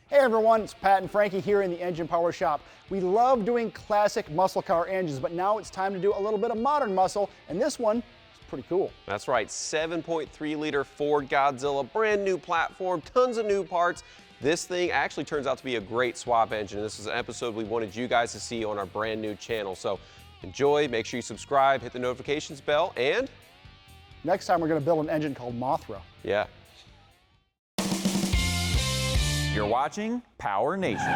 Hey everyone, it's Pat and Frankie here in the Engine Power Shop. We love doing classic muscle car engines, but now it's time to do a little bit of modern muscle, and this one is pretty cool. That's right, 7.3 liter Ford Godzilla, brand new platform, tons of new parts. This thing actually turns out to be a great swap engine. This is an episode we wanted you guys to see on our brand new channel. So enjoy, make sure you subscribe, hit the notifications bell, and next time we're going to build an engine called Mothra. yeah. You're watching Power Nation.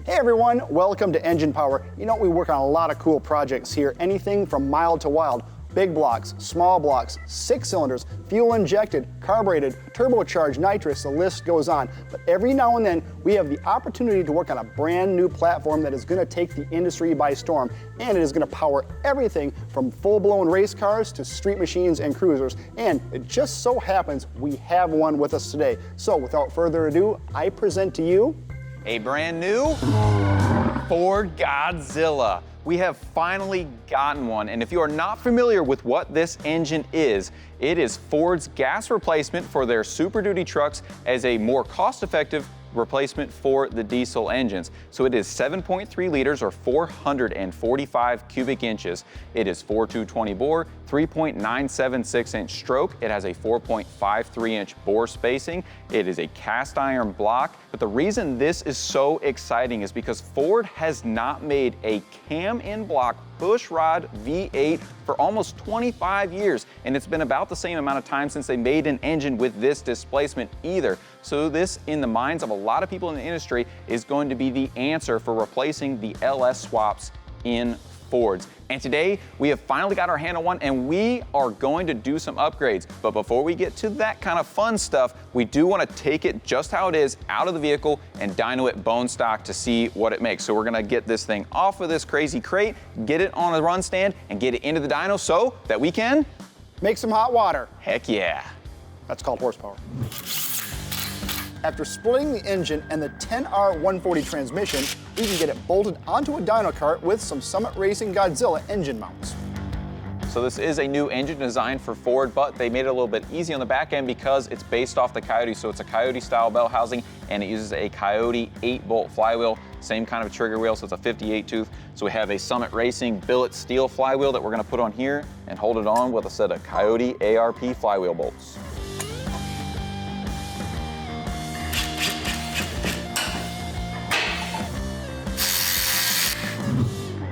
Hey everyone, welcome to Engine Power. You know, we work on a lot of cool projects here, anything from mild to wild. Big blocks, small blocks, 6 cylinders, fuel injected, carbureted, turbocharged, nitrous, the list goes on. But every now and then, we have the opportunity to work on a brand new platform that is going to take the industry by storm, and it is going to power everything from full-blown race cars to street machines and cruisers. And it just so happens we have one with us today. So without further ado, I present to you A brand new Ford Godzilla. We have finally gotten one, and if you are not familiar with what this engine is, it is Ford's gas replacement for their Super Duty trucks as a more cost-effective replacement for the diesel engines. So it is 7.3 liters or 445 cubic inches. It is 4220 bore, 3.976 inch stroke. It has a 4.53 inch bore spacing. It is a cast iron block. But the reason this is so exciting is because Ford has not made a cam in block pushrod V8 for almost 25 years, and it's been about the same amount of time since they made an engine with this displacement either. So this, in the minds of a lot of people in the industry, is going to be the answer for replacing the LS swaps in Fords. And today, we have finally got our hand on one, and we are going to do some upgrades. But before we get to that kind of fun stuff, we do want to take it just how it is out of the vehicle and dyno it bone stock to see what it makes. So we're gonna get this thing off of this crazy crate, get it on a run stand, and get it into the dyno so that we can make some hot water. Heck yeah. That's called horsepower. After splitting the engine and the 10R140 transmission, we can get it bolted onto a dyno cart with some Summit Racing Godzilla engine mounts. So this is a new engine designed for Ford, but they made it a little bit easy on the back end because it's based off the Coyote. So it's a Coyote style bell housing, and it uses a Coyote 8-bolt flywheel, same kind of trigger wheel, so it's a 58 tooth. So we have a Summit Racing billet steel flywheel that we're gonna put on here and hold it on with a set of Coyote ARP flywheel bolts.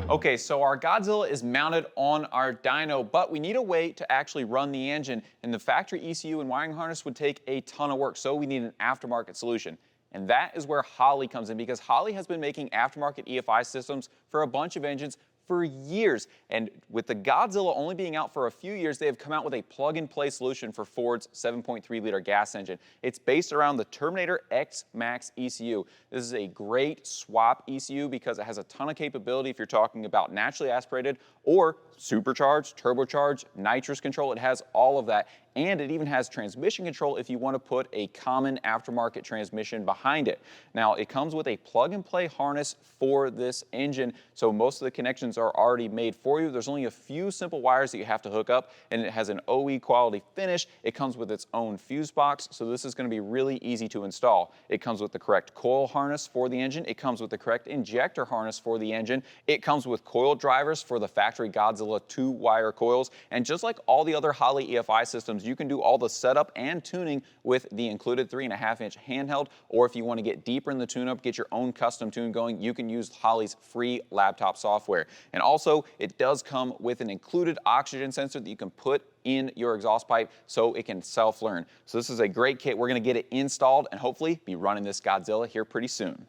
Okay, so our Godzilla is mounted on our dyno, but we need a way to actually run the engine, and the factory ECU and wiring harness would take a ton of work, so we need an aftermarket solution. And that is where Holley comes in, because Holley has been making aftermarket EFI systems for a bunch of engines for years. And with the Godzilla only being out for a few years, they have come out with a plug-and-play solution for Ford's 7.3 liter gas engine. It's based around the Terminator X Max ECU. This is a great swap ECU because it has a ton of capability if you're talking about naturally aspirated or supercharged, turbocharged, nitrous control. It has all of that. And it even has transmission control if you want to put a common aftermarket transmission behind it. Now, it comes with a plug-and-play harness for this engine, so most of the connections are already made for you. There's only a few simple wires that you have to hook up, and it has an OE quality finish. It comes with its own fuse box, so this is going to be really easy to install. It comes with the correct coil harness for the engine. It comes with the correct injector harness for the engine. It comes with coil drivers for the factory Godzilla 2-wire coils, and just like all the other Holley EFI systems, you can do all the setup and tuning with the included 3.5-inch handheld, or if you want to get deeper in the tune-up, get your own custom tune going, you can use Holley's free laptop software. And also, it does come with an included oxygen sensor that you can put in your exhaust pipe so it can self-learn. So this is a great kit. We're going to get it installed and hopefully be running this Godzilla here pretty soon.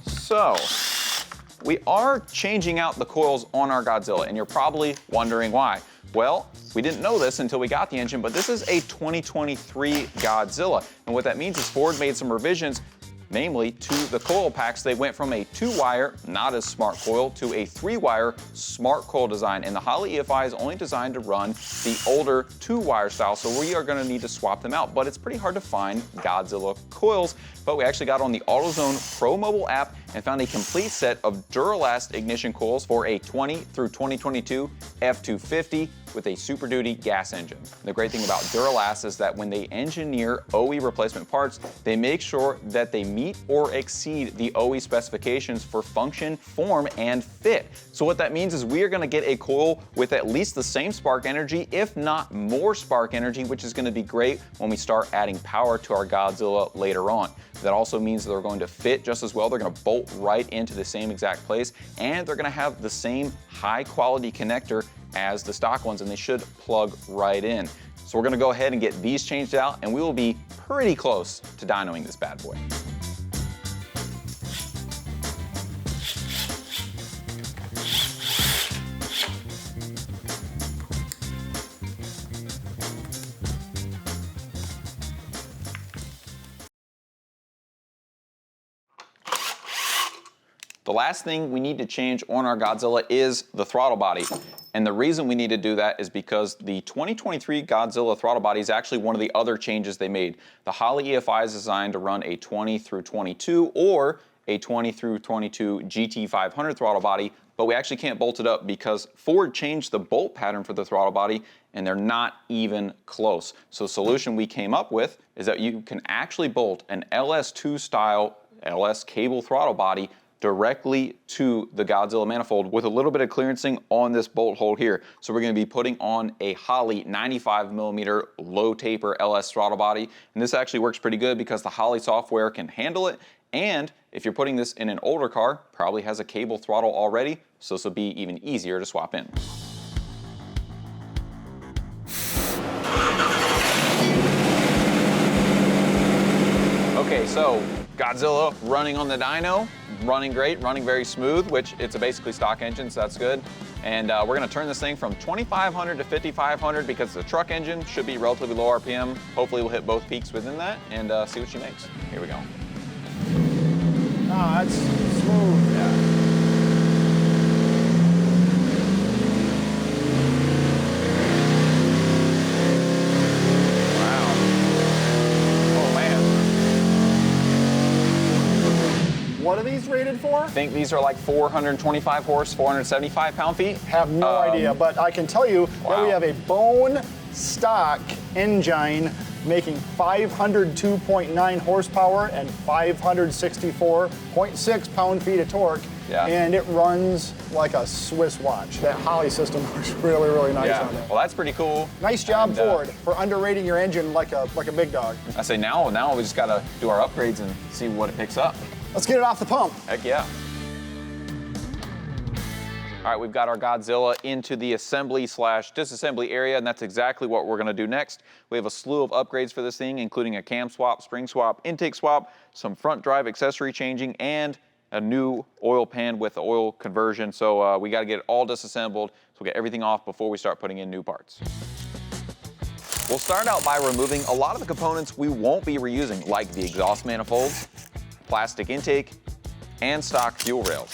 So, we are changing out the coils on our Godzilla, and you're probably wondering why. Well, we didn't know this until we got the engine, but this is a 2023 Godzilla. And what that means is Ford made some revisions, namely to the coil packs. They went from a 2-wire, not as smart coil, to a 3-wire smart coil design. And the Holley EFI is only designed to run the older 2-wire style, so we are going to need to swap them out. But it's pretty hard to find Godzilla coils. But we actually got on the AutoZone Pro Mobile app, and found a complete set of Duralast ignition coils for a 20 through 2022 F250 with a Super Duty gas engine. The great thing about Duralast is that when they engineer OE replacement parts, they make sure that they meet or exceed the OE specifications for function, form, and fit. So what that means is we are going to get a coil with at least the same spark energy, if not more spark energy, which is going to be great when we start adding power to our Godzilla later on. That also means they're going to fit just as well. They're going to bolt right into the same exact place, and they're going to have the same high quality connector as the stock ones, and they should plug right in. So we're going to go ahead and get these changed out, and we will be pretty close to dynoing this bad boy. The last thing we need to change on our Godzilla is the throttle body. And the reason we need to do that is because the 2023 Godzilla throttle body is actually one of the other changes they made. The Holley EFI is designed to run a 20 through 22 or a 20 through 22 GT500 throttle body, but we actually can't bolt it up because Ford changed the bolt pattern for the throttle body and they're not even close. So the solution we came up with is that you can actually bolt an LS2 style LS cable throttle body directly to the Godzilla manifold with a little bit of clearancing on this bolt hole here. So we're going to be putting on a Holley 95mm low taper LS throttle body, and this actually works pretty good because the Holley software can handle it, and if you're putting this in an older car, probably has a cable throttle already, so this will be even easier to swap in. Okay, so Godzilla running on the dyno, running great, running very smooth, which it's a basically stock engine, so that's good. And we're gonna turn this thing from 2,500 to 5,500 because it's a truck engine, should be relatively low RPM. Hopefully we'll hit both peaks within that and see what she makes. Here we go. Oh, that's smooth. Yeah. What are these rated for? I think these are like 425 horse, 475 pound-feet. Have no idea, but I can tell you that we have a bone stock engine making 502.9 horsepower and 564.6 pound-feet of torque. Yeah. And it runs like a Swiss watch. That Holley system looks really, really nice on it. Well, that's pretty cool. Nice job, Ford, for underrating your engine like a big dog. I say now we just gotta do our upgrades and see what it picks up. Let's get it off the pump. Heck yeah. All right, we've got our Godzilla into the assembly/disassembly area, and that's exactly what we're gonna do next. We have a slew of upgrades for this thing, including a cam swap, spring swap, intake swap, some front drive accessory changing, and a new oil pan with oil conversion. So we gotta get it all disassembled, so we'll get everything off before we start putting in new parts. We'll start out by removing a lot of the components we won't be reusing, like the exhaust manifolds, plastic intake, and stock fuel rails.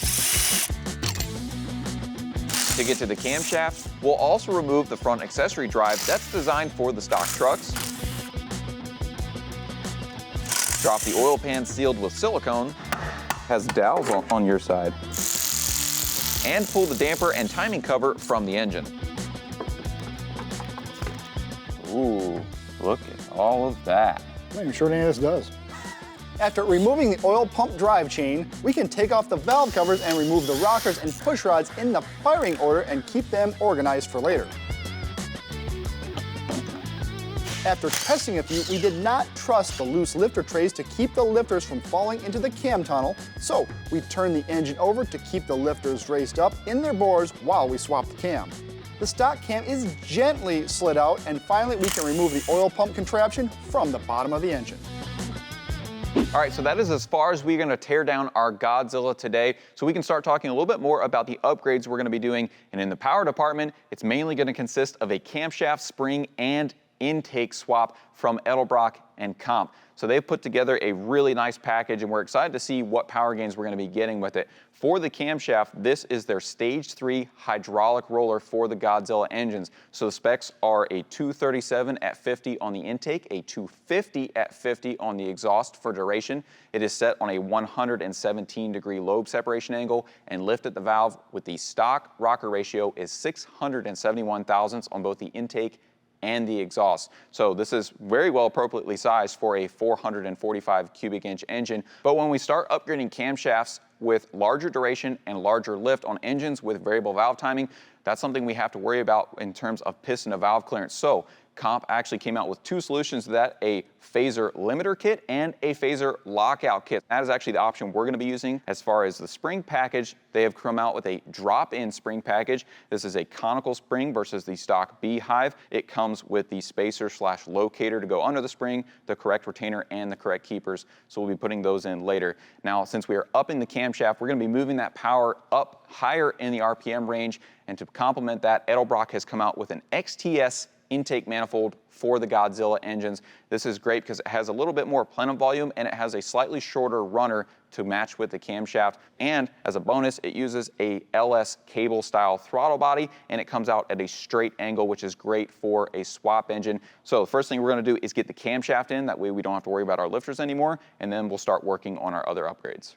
To get to the camshaft, we'll also remove the front accessory drive that's designed for the stock trucks. Drop the oil pan sealed with silicone, has dowels on your side, and pull the damper and timing cover from the engine. Ooh, look at all of that. I'm not even sure what any of this does. After removing the oil pump drive chain, we can take off the valve covers and remove the rockers and push rods in the firing order and keep them organized for later. After testing a few, we did not trust the loose lifter trays to keep the lifters from falling into the cam tunnel, so we turned the engine over to keep the lifters raised up in their bores while we swapped the cam. The stock cam is gently slid out, and finally we can remove the oil pump contraption from the bottom of the engine. All right, so that is as far as we're gonna tear down our Godzilla today, so we can start talking a little bit more about the upgrades we're gonna be doing. And in the power department, it's mainly gonna consist of a camshaft, spring, and intake swap from Edelbrock and Comp. So they've put together a really nice package, and we're excited to see what power gains we're going to be getting with it. For the camshaft, this is their Stage 3 hydraulic roller for the Godzilla engines. So the specs are a 237 at 50 on the intake, a 250 at 50 on the exhaust for duration. It is set on a 117-degree lobe separation angle, and lift at the valve with the stock rocker ratio is 671 thousandths on both the intake and the exhaust. So this is very well appropriately sized for a 445 cubic inch engine. But when we start upgrading camshafts with larger duration and larger lift on engines with variable valve timing, that's something we have to worry about in terms of piston to valve clearance. So Comp actually came out with two solutions to that, a phaser limiter kit and a phaser lockout kit. That is actually the option we're going to be using. As far as the spring package, they have come out with a drop-in spring package. This is a conical spring versus the stock beehive. It comes with the spacer/locator to go under the spring, the correct retainer, and the correct keepers. So we'll be putting those in later. Now, since we are upping the camshaft, we're going to be moving that power up higher in the RPM range. And to complement that, Edelbrock has come out with an XTS intake manifold for the Godzilla engines. This is great because it has a little bit more plenum volume, and it has a slightly shorter runner to match with the camshaft. And as a bonus, it uses a LS cable style throttle body, and it comes out at a straight angle, which is great for a swap engine. So the first thing we're going to do is get the camshaft in. That way we don't have to worry about our lifters anymore, and then we'll start working on our other upgrades.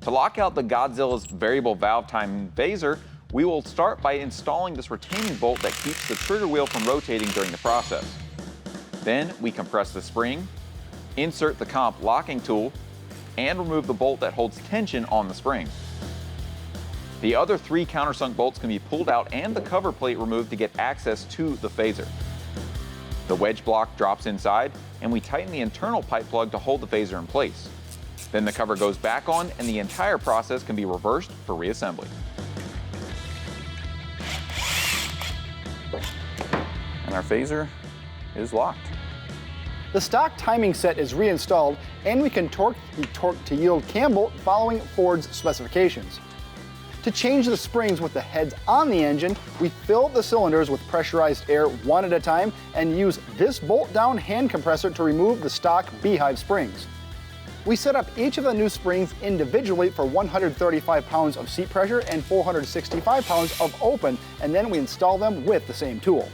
To lock out the Godzilla's variable valve timing phaser, we will start by installing this retaining bolt that keeps the trigger wheel from rotating during the process. Then we compress the spring, insert the Comp locking tool, and remove the bolt that holds tension on the spring. The other three countersunk bolts can be pulled out and the cover plate removed to get access to the phaser. The wedge block drops inside, and we tighten the internal pipe plug to hold the phaser in place. Then the cover goes back on, and the entire process can be reversed for reassembly. And our phaser is locked. The stock timing set is reinstalled, and we can torque the torque to yield cam bolt following Ford's specifications. To change the springs with the heads on the engine, we fill the cylinders with pressurized air one at a time and use this bolt-down hand compressor to remove the stock beehive springs. We set up each of the new springs individually for 135 pounds of seat pressure and 465 pounds of open, and then we install them with the same tool.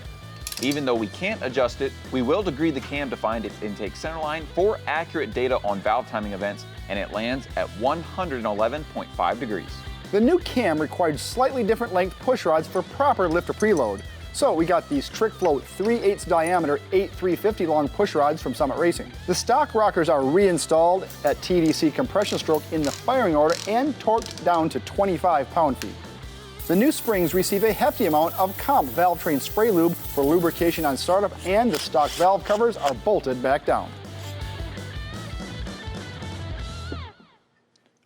Even though we can't adjust it, we will degree the cam to find its intake centerline for accurate data on valve timing events, and it lands at 111.5 degrees. The new cam required slightly different length push rods for proper lift or preload. So we got these TrickFlow 3/8 diameter 8/350 long push rods from Summit Racing. The stock rockers are reinstalled at TDC compression stroke in the firing order and torqued down to 25 pound-feet. The new springs receive a hefty amount of Comp valve train spray lube for lubrication on startup, and the stock valve covers are bolted back down.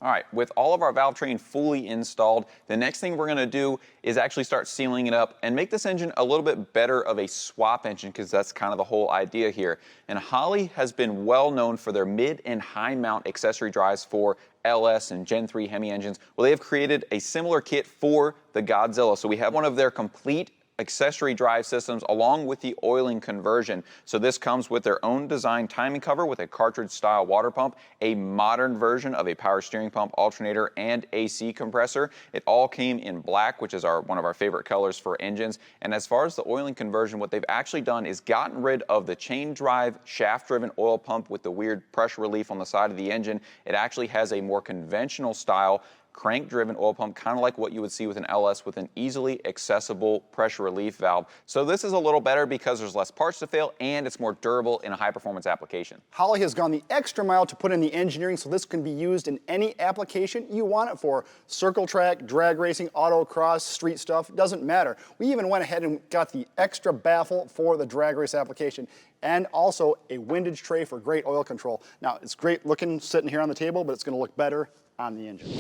All right, with all of our valve train fully installed, the next thing we're gonna do is actually start sealing it up and make this engine a little bit better of a swap engine, because that's kind of the whole idea here. And Holley has been well known for their mid and high mount accessory drives for LS and Gen 3 Hemi engines. Well, they have created a similar kit for the Godzilla. So we have one of their complete accessory drive systems along with the oiling conversion. So this comes with their own design timing cover with a cartridge style water pump, a modern version of a power steering pump, alternator, and AC compressor. It all came in black, which is one of our favorite colors for engines. And as far as the oiling conversion, what they've actually done is gotten rid of the chain drive shaft driven oil pump with the weird pressure relief on the side of the engine. It actually has a more conventional style crank-driven oil pump, kind of like what you would see with an LS, with an easily accessible pressure relief valve. So this is a little better because there's less parts to fail and it's more durable in a high-performance application. Holley has gone the extra mile to put in the engineering so this can be used in any application you want it for. Circle track, drag racing, autocross, street stuff, doesn't matter. We even went ahead and got the extra baffle for the drag race application, and also a windage tray for great oil control. Now, it's great looking sitting here on the table, but it's going to look better on the engine.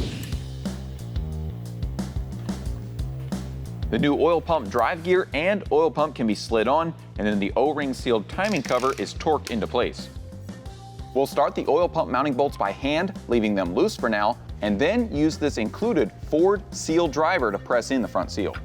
The new oil pump drive gear and oil pump can be slid on, and then the O-ring sealed timing cover is torqued into place. We'll start the oil pump mounting bolts by hand, leaving them loose for now, and then use this included Ford seal driver to press in the front seal.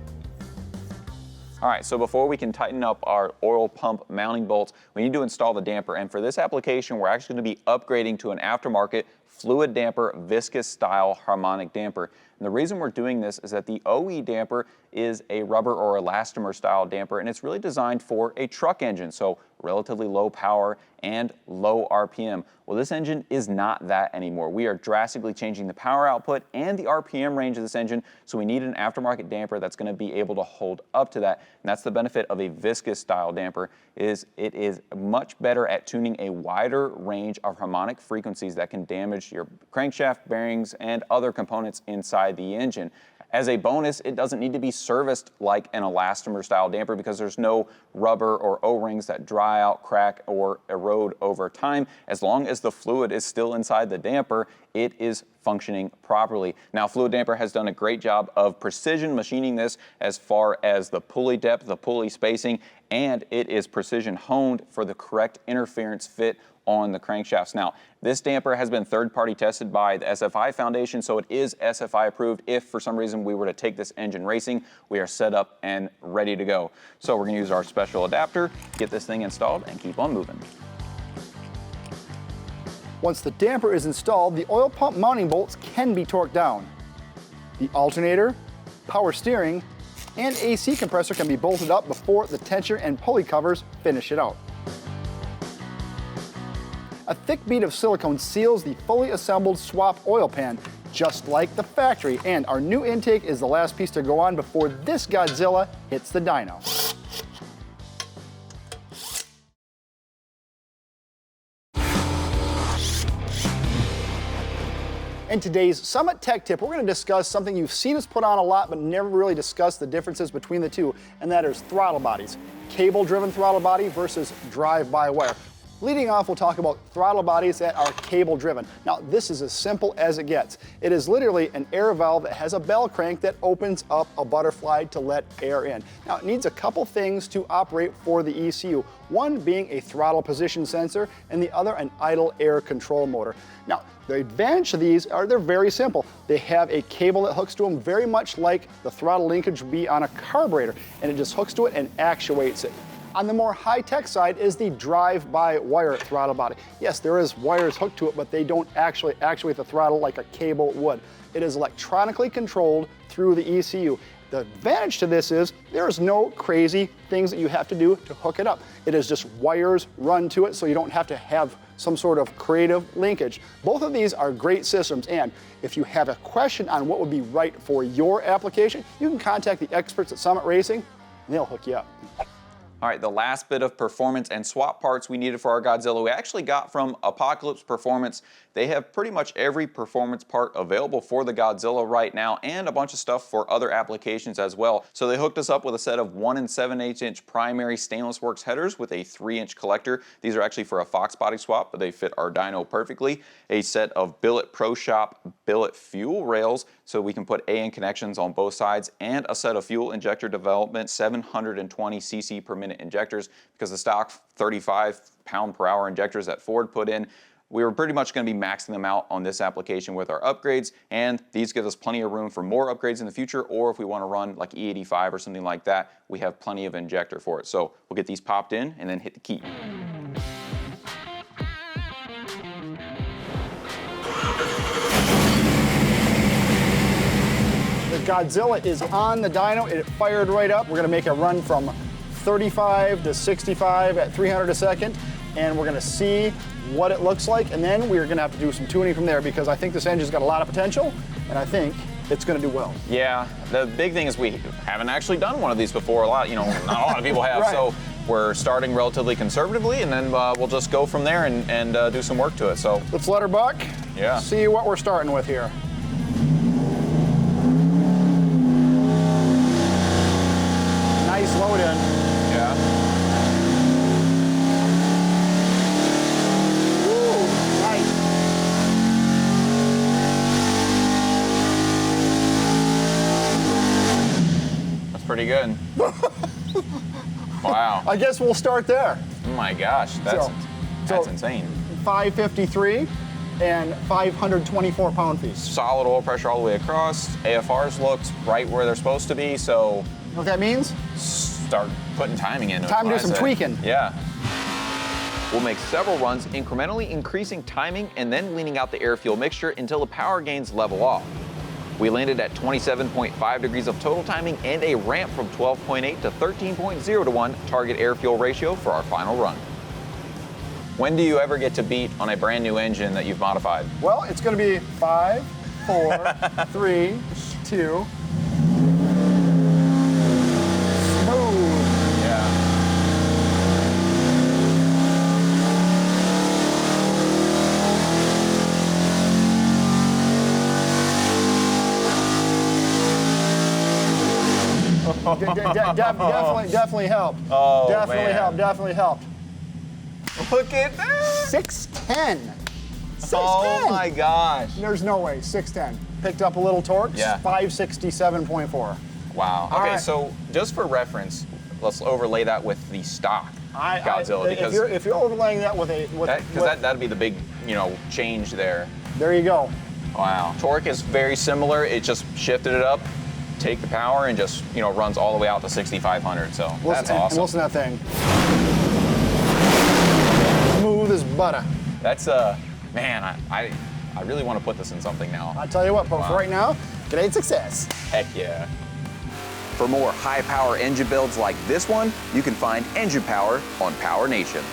All right, so before we can tighten up our oil pump mounting bolts, we need to install the damper. And for this application, we're actually going to be upgrading to an aftermarket Fluidampr viscous style harmonic damper. And the reason we're doing this is that the OE damper is a rubber or elastomer style damper, and it's really designed for a truck engine, so relatively low power and low RPM. Well, this engine is not that anymore. We are drastically changing the power output and the RPM range of this engine, so we need an aftermarket damper that's going to be able to hold up to that. And that's the benefit of a viscous style damper, is it is much better at tuning a wider range of harmonic frequencies that can damage your crankshaft, bearings, and other components inside the engine. As a bonus, it doesn't need to be serviced like an elastomer style damper because there's no rubber or O-rings that dry out, crack, or erode over time. As long as the fluid is still inside the damper, it is functioning properly. Now, Fluidampr has done a great job of precision machining this as far as the pulley depth, the pulley spacing, and it is precision honed for the correct interference fit on the crankshafts. Now, this damper has been third-party tested by the SFI Foundation, so it is SFI approved. If for some reason we were to take this engine racing, we are set up and ready to go. So we're gonna use our special adapter, get this thing installed, and keep on moving. Once the damper is installed, the oil pump mounting bolts can be torqued down. The alternator, power steering, and AC compressor can be bolted up before the tensioner and pulley covers finish it out. A thick bead of silicone seals the fully assembled swap oil pan, just like the factory, and our new intake is the last piece to go on before this Godzilla hits the dyno. In today's Summit Tech Tip, we're going to discuss something you've seen us put on a lot but never really discussed the differences between the two, and that is throttle bodies. Cable-driven throttle body versus drive-by-wire. Leading off, we'll talk about throttle bodies that are cable-driven. Now, this is as simple as it gets. It is literally an air valve that has a bell crank that opens up a butterfly to let air in. Now, it needs a couple things to operate for the ECU, one being a throttle position sensor and the other an idle air control motor. Now, the advantage of these are they're very simple. They have a cable that hooks to them very much like the throttle linkage would be on a carburetor, and it just hooks to it and actuates it. On the more high-tech side is the drive-by-wire throttle body. Yes, there is wires hooked to it, but they don't actually actuate the throttle like a cable would. It is electronically controlled through the ECU. The advantage to this is there is no crazy things that you have to do to hook it up. It is just wires run to it, so you don't have to have some sort of creative linkage. Both of these are great systems, and if you have a question on what would be right for your application, you can contact the experts at Summit Racing, and they'll hook you up. All right, the last bit of performance and swap parts we needed for our Godzilla, we actually got from Apocalypse Performance. They have pretty much every performance part available for the Godzilla right now, and a bunch of stuff for other applications as well. So they hooked us up with a set of 1 7/8 inch primary stainless works headers with a 3-inch collector. These are actually for a Fox body swap, but they fit our dyno perfectly. A set of Billet Pro Shop billet fuel rails, so we can put AN connections on both sides, and a set of fuel injector development 720 cc per minute injectors, because the stock 35 pound-per-hour injectors that Ford put in, we were pretty much going to be maxing them out on this application with our upgrades, and these give us plenty of room for more upgrades in the future, or if we want to run like E85 or something like that, we have plenty of injector for it. So we'll get these popped in and then hit the key. The Godzilla is on the dyno. It fired right up. We're going to make a run from 35 to 65 at 300 a second, and we're going to see what it looks like, and then we're going to have to do some tuning from there, because I think this engine's got a lot of potential, and I think it's going to do well. Yeah, the big thing is we haven't actually done one of these before. Not a lot of people have. Right. So we're starting relatively conservatively, and then we'll just go from there and do some work to it. So let's let her buck. Yeah. See what we're starting with here. Nice load in. Yeah. Ooh, nice. That's pretty good. Wow. I guess we'll start there. Oh my gosh, that's insane. 553 and 524 pound-feet. Solid oil pressure all the way across. AFRs looked right where they're supposed to be, so You know what that means? start putting timing in. Time to do some tweaking. Yeah. We'll make several runs, incrementally increasing timing and then leaning out the air-fuel mixture until the power gains level off. We landed at 27.5 degrees of total timing and a ramp from 12.8 to 13.0 to 1 target air-fuel ratio for our final run. When do you ever get to beat on a brand new engine that you've modified? Well, it's going to be 5, 4, 3, 2. Smooth. Yeah. Definitely helped. Oh, definitely man. helped. Definitely helped. Look at that! 610. 610. Oh my gosh. There's no way. 610. Picked up a little torque. Yeah. 567.4. Wow. All Okay, right. so just for reference, let's overlay that with the stock Godzilla because if you're overlaying that with that'd be the big, change there. there you go. Wow. Torque is very similar. It just shifted it up, take the power, and just runs all the way out to 6,500. So that's And awesome. listen to that thing. Smooth as butter. That's man, I really want to put this in something now. I tell you what, but Wow. for right now, great success. Heck yeah. For more high-power engine builds like this one, you can find engine power on Power Nation.